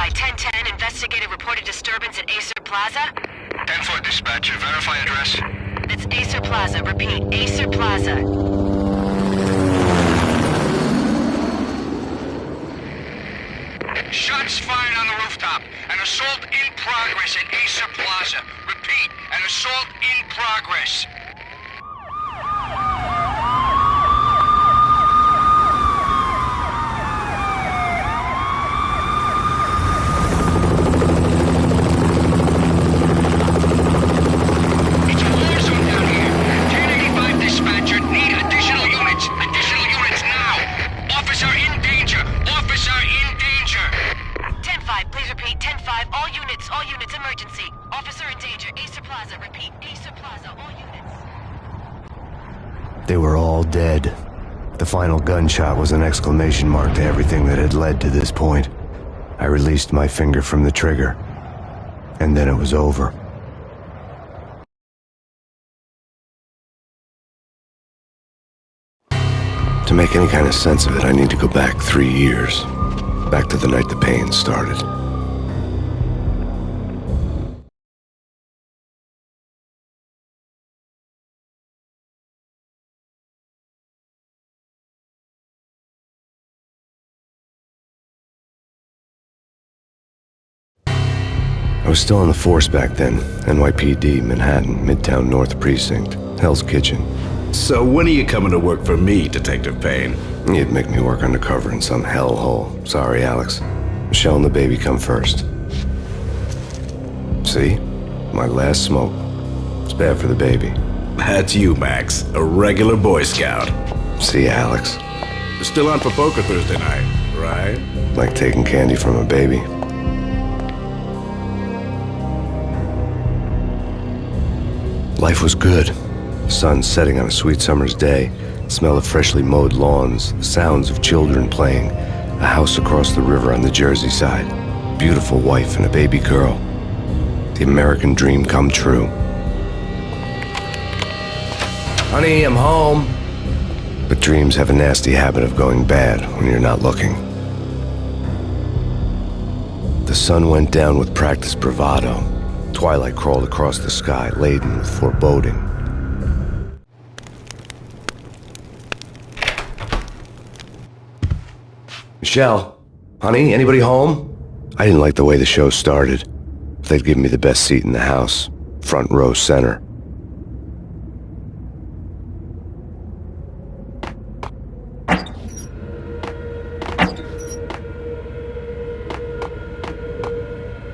Verify 1010, investigated reported disturbance at Acer Plaza. 10-4 dispatcher, verify address. It's Acer Plaza, repeat, Acer Plaza. Shots fired on the rooftop. An assault in progress at Acer Plaza. Repeat, an assault in progress. It's a war zone down here. 1085 dispatcher, need additional units. Additional units now. Officer in danger. Officer in danger. 10-5, please repeat, 10-5, all units, emergency. Officer in danger, Acer Plaza, repeat, Acer Plaza, all units. They were all dead. The final gunshot was an exclamation mark to everything that had led to this point. I released my finger from the trigger, and then it was over. To make any kind of sense of it, I need to go back 3 years. Back to the night the pain started. I was still on the force back then. NYPD, Manhattan, Midtown North Precinct, Hell's Kitchen. So when are you coming to work for me, Detective Payne? You'd make me work undercover in some hellhole. Sorry, Alex. Michelle and the baby come first. See? My last smoke. It's bad for the baby. That's you, Max. A regular Boy Scout. See, Alex. You're still on for poker Thursday night, right? Like taking candy from a baby. Life was good. The sun setting on a sweet summer's day, the smell of freshly mowed lawns, the sounds of children playing, a house across the river on the Jersey side, beautiful wife and a baby girl. The American dream come true. Honey, I'm home. But dreams have a nasty habit of going bad when you're not looking. The sun went down with practiced bravado. Twilight crawled across the sky, laden with foreboding. Michelle, honey, anybody home? I didn't like the way the show started. They'd given me the best seat in the house, front row center.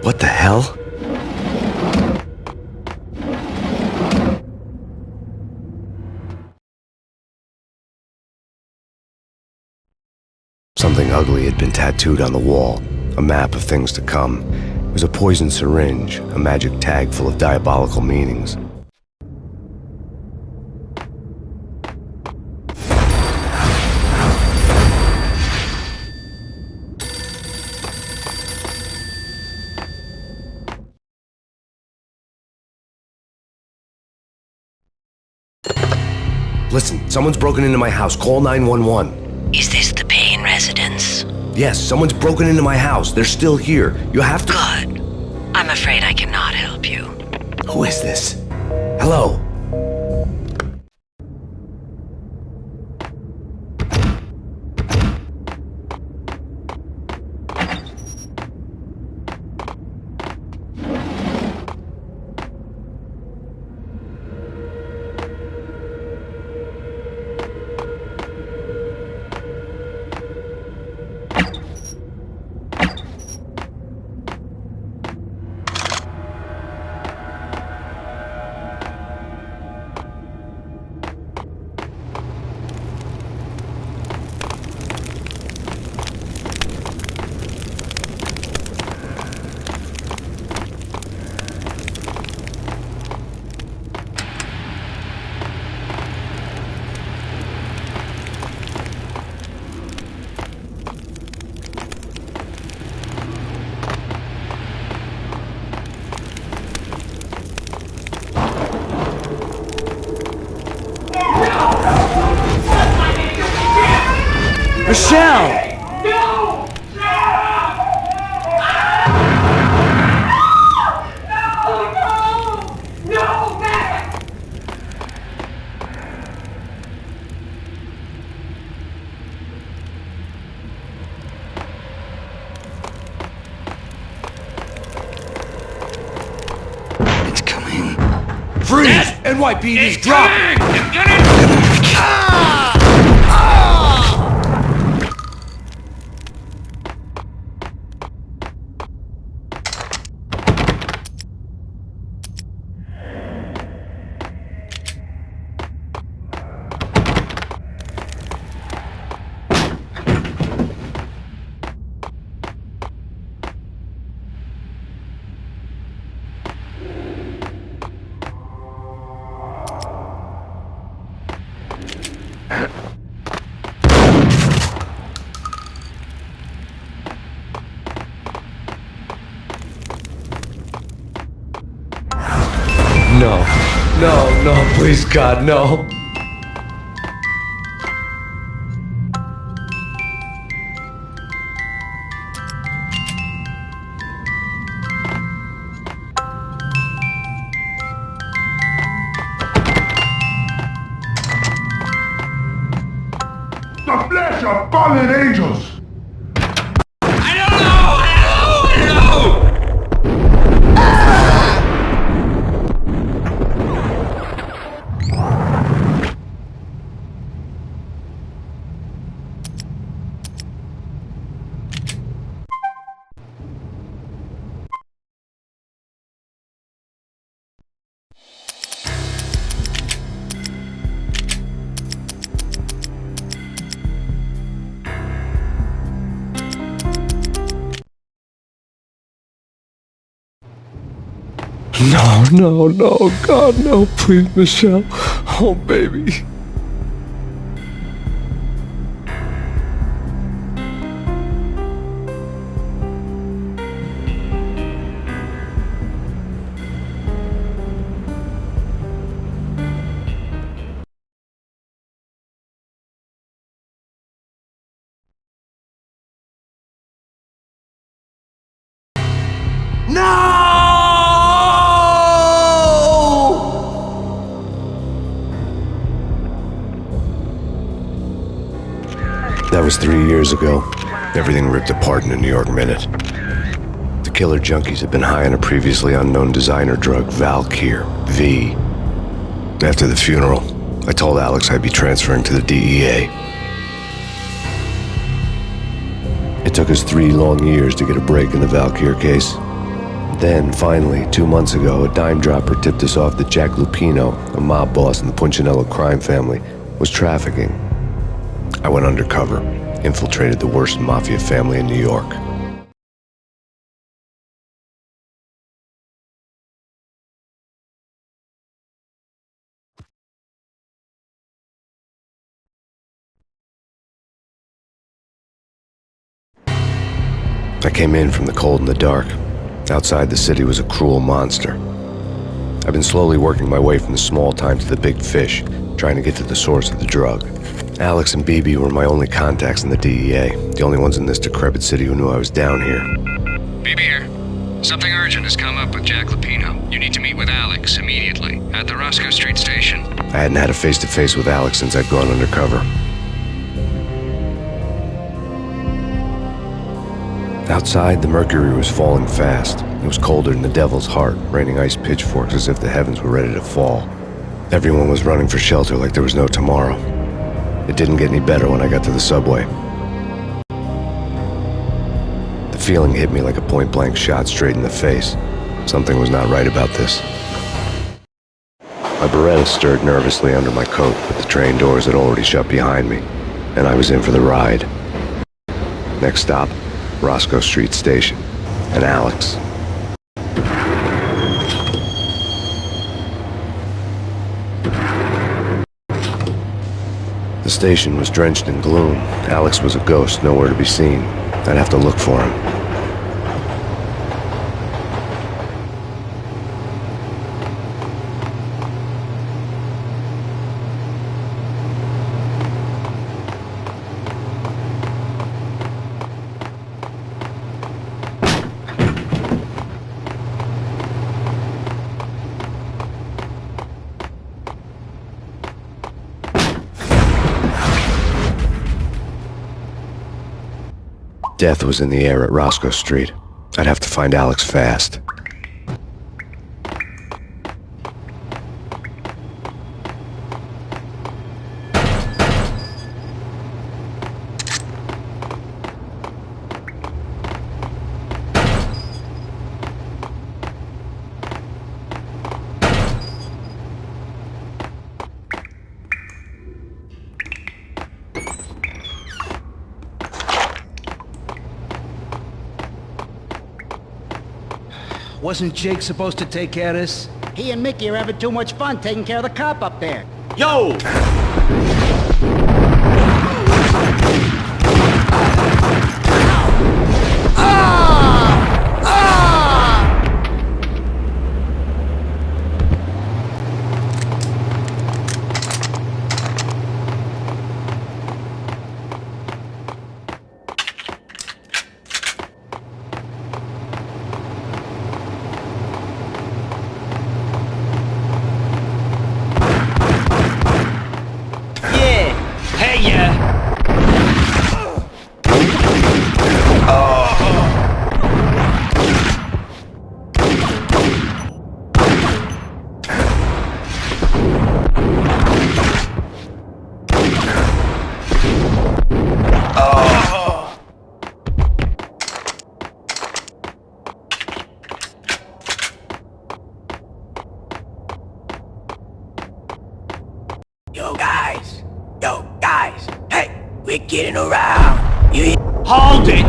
What the hell? Something ugly had been tattooed on the wall, a map of things to come. It was a poison syringe, a magic tag full of diabolical meanings. Listen, someone's broken into my house. Call 911. Is this the Payne residence? Yes, someone's broken into my house. They're still here. You have to... Good. I'm afraid I cannot help you. Who is this? Hello? Michelle! No! NYPD's dropping! No, please, God, no. The flesh of fallen angels! No, God, no, please, Michelle. Oh, baby. That was 3 years ago. Everything ripped apart in a New York minute. The killer junkies had been high on a previously unknown designer drug, Valkyr, V. After the funeral, I told Alex I'd be transferring to the DEA. It took us 3 long years to get a break in the Valkyr case. Then, finally, 2 months ago, a dime dropper tipped us off that Jack Lupino, a mob boss in the Punchinello crime family, was trafficking. I went undercover, infiltrated the worst mafia family in New York. I came in from the cold and the dark. Outside, the city was a cruel monster. I've been slowly working my way from the small time to the big fish, trying to get to the source of the drug. Alex and BB were my only contacts in the DEA, the only ones in this decrepit city who knew I was down here. BB here. Something urgent has come up with Jack Lupino. You need to meet with Alex immediately at the Roscoe Street station. I hadn't had a face-to-face with Alex since I'd gone undercover. Outside, the mercury was falling fast. It was colder than the devil's heart, raining ice pitchforks as if the heavens were ready to fall. Everyone was running for shelter like there was no tomorrow. It didn't get any better when I got to the subway. The feeling hit me like a point-blank shot straight in the face. Something was not right about this. My Beretta stirred nervously under my coat, but the train doors had already shut behind me, and I was in for the ride. Next stop, Roscoe Street Station, and Alex. The station was drenched in gloom. Alex was a ghost, nowhere to be seen. I'd have to look for him. Death was in the air at Roscoe Street. I'd have to find Alex fast. Wasn't Jake supposed to take care of this? He and Mickey are having too much fun taking care of the cop up there. Yo! Yo, guys, hey, we're getting around. You Hold it!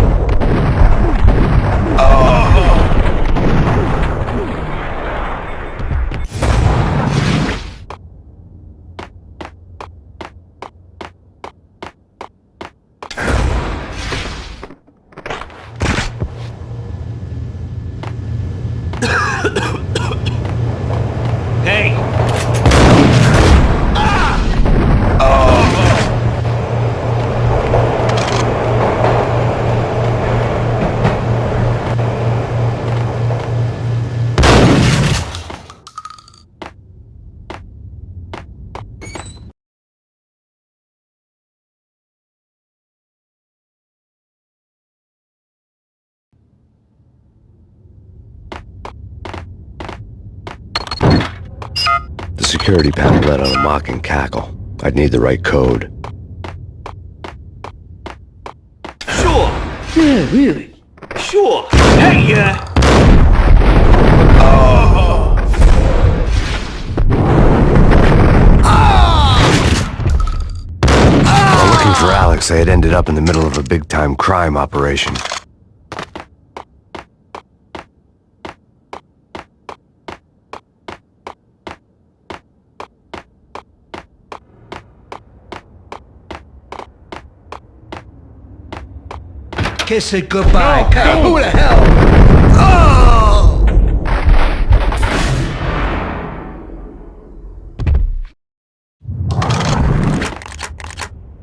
Hey! The security panel let out a mocking cackle. I'd need the right code. Sure! Yeah, really? Sure! Hey, While looking for Alex, I had ended up in the middle of a big-time crime operation. Kiss it goodbye. No, who the hell? Oh!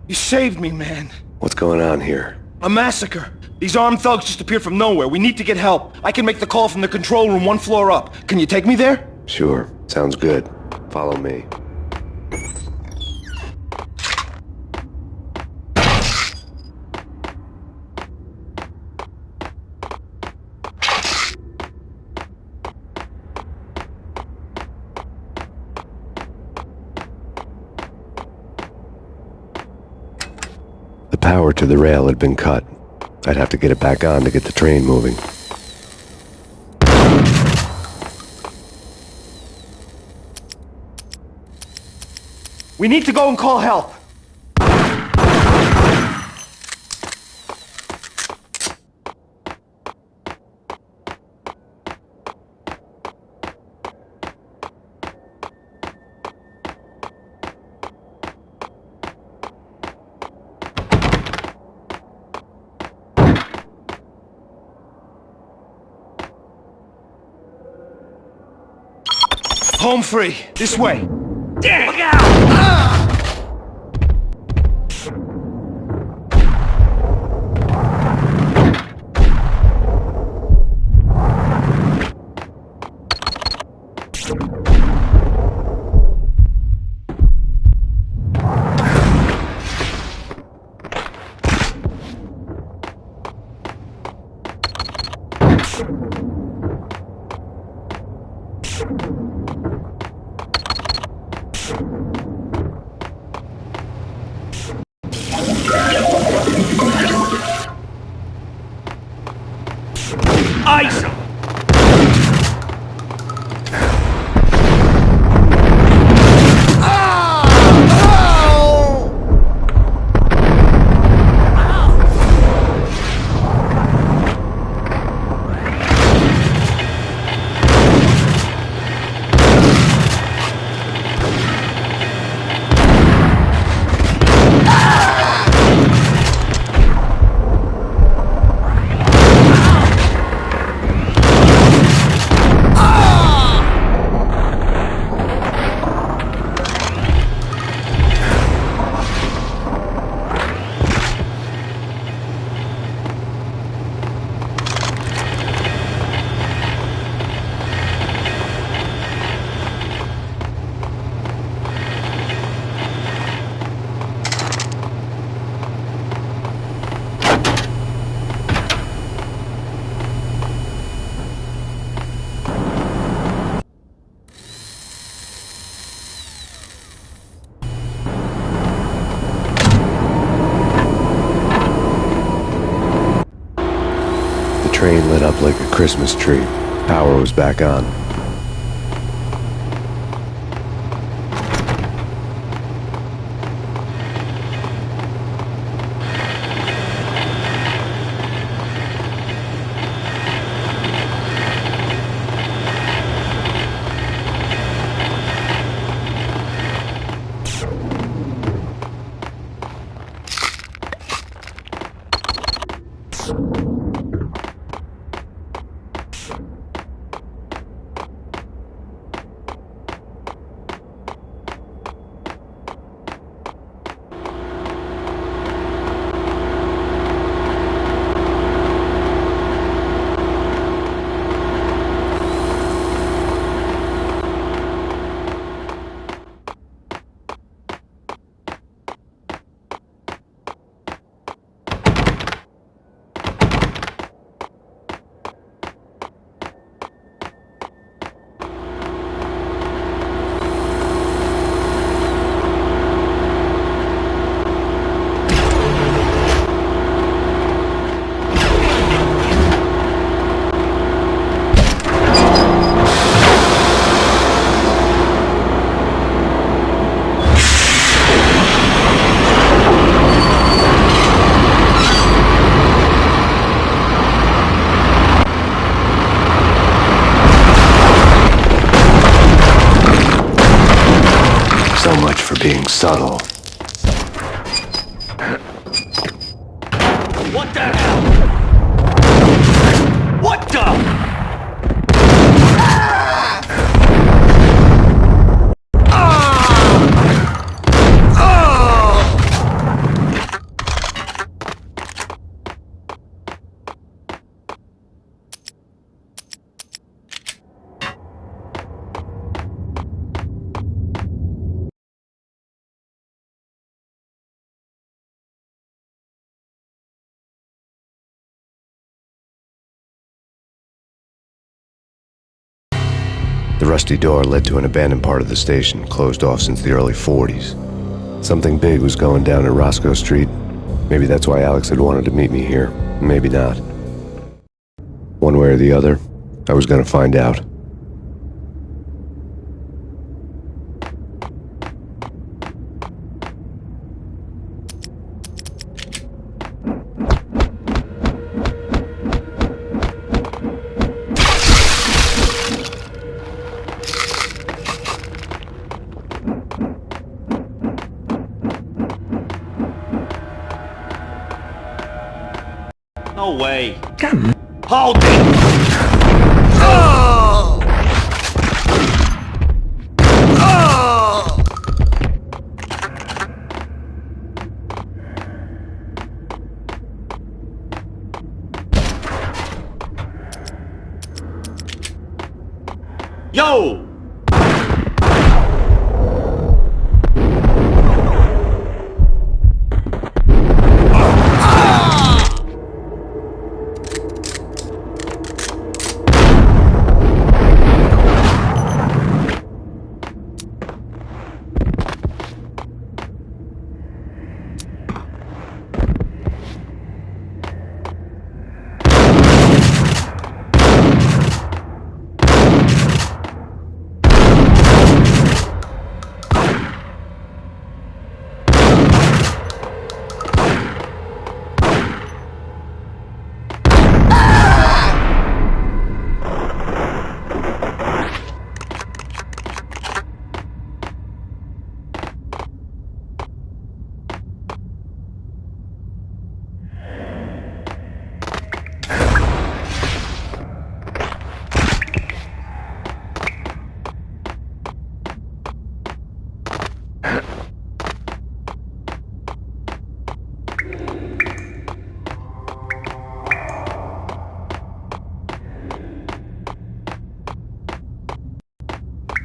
You saved me, man. What's going on here? A massacre. These armed thugs just appeared from nowhere. We need to get help. I can make the call from the control room 1 floor up. Can you take me there? Sure, sounds good. Follow me. The power to the rail had been cut. I'd have to get it back on to get the train moving. We need to go and call help. Home free. This way. damn! Look out! Ice 'em! train lit up like a Christmas tree. Power was back on. So much for being subtle. What the hell? What the? The rusty door led to an abandoned part of the station, closed off since the early 40s. Something big was going down at Roscoe Street. Maybe that's why Alex had wanted to meet me here. Maybe not. One way or the other, I was going to find out. No way. Come on. Hold it! Oh! Oh! Yo!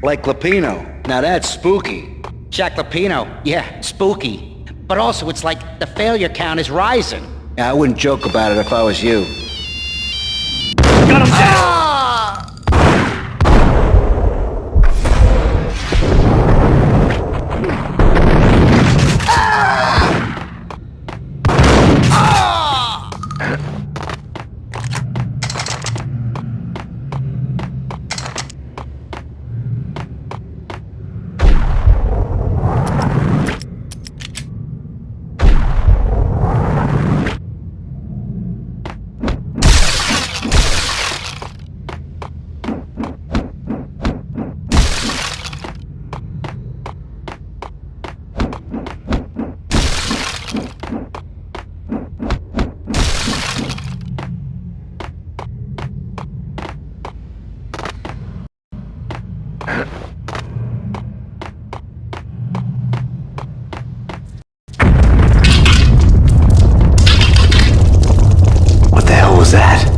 Like Lapino. Now that's spooky. Jack Lapino, yeah, spooky. But also, it's like the failure count is rising. Yeah, I wouldn't joke about it if I was you. Got him down! hell was that?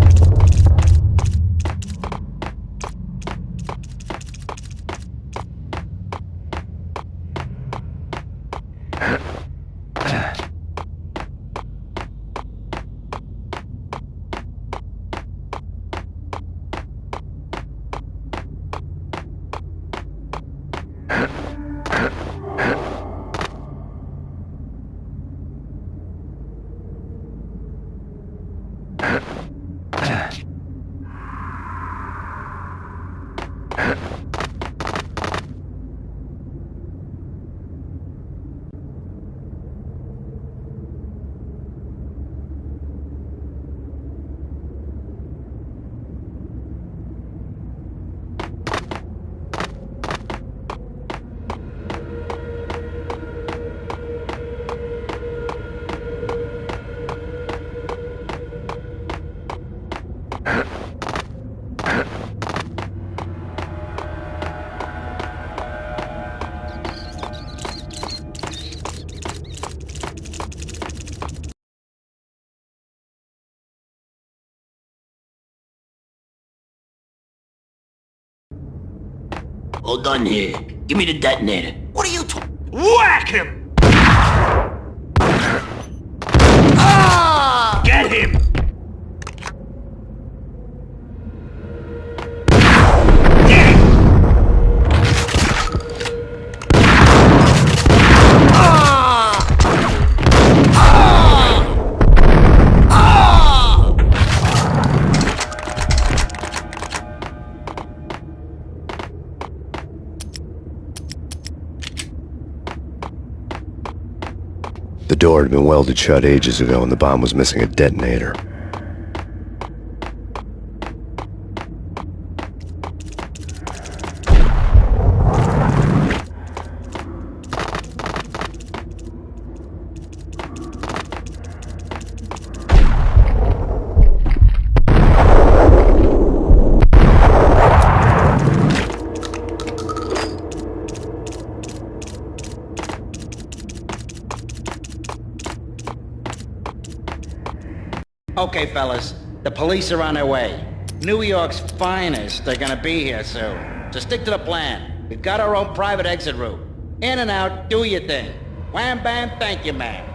Hold on here. Give me the detonator. What are you talking? Whack him! Get him! The door had been welded shut ages ago and the bomb was missing a detonator. Okay, fellas, the police are on their way. New York's finest are gonna be here soon. So stick to the plan. We've got our own private exit route. In and out, do your thing. Wham bam, thank you, man.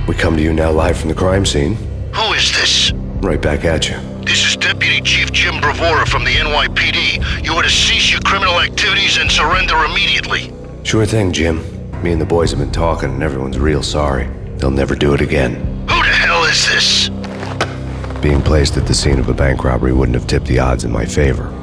We come to you now live from the crime scene. Who is this? Right back at you. This is Deputy Chief Jim Bravura from the NYPD. You are to cease your criminal activities and surrender immediately. Sure thing, Jim. Me and the boys have been talking and everyone's real sorry. They'll never do it again. Who the hell is this? Being placed at the scene of a bank robbery wouldn't have tipped the odds in my favor.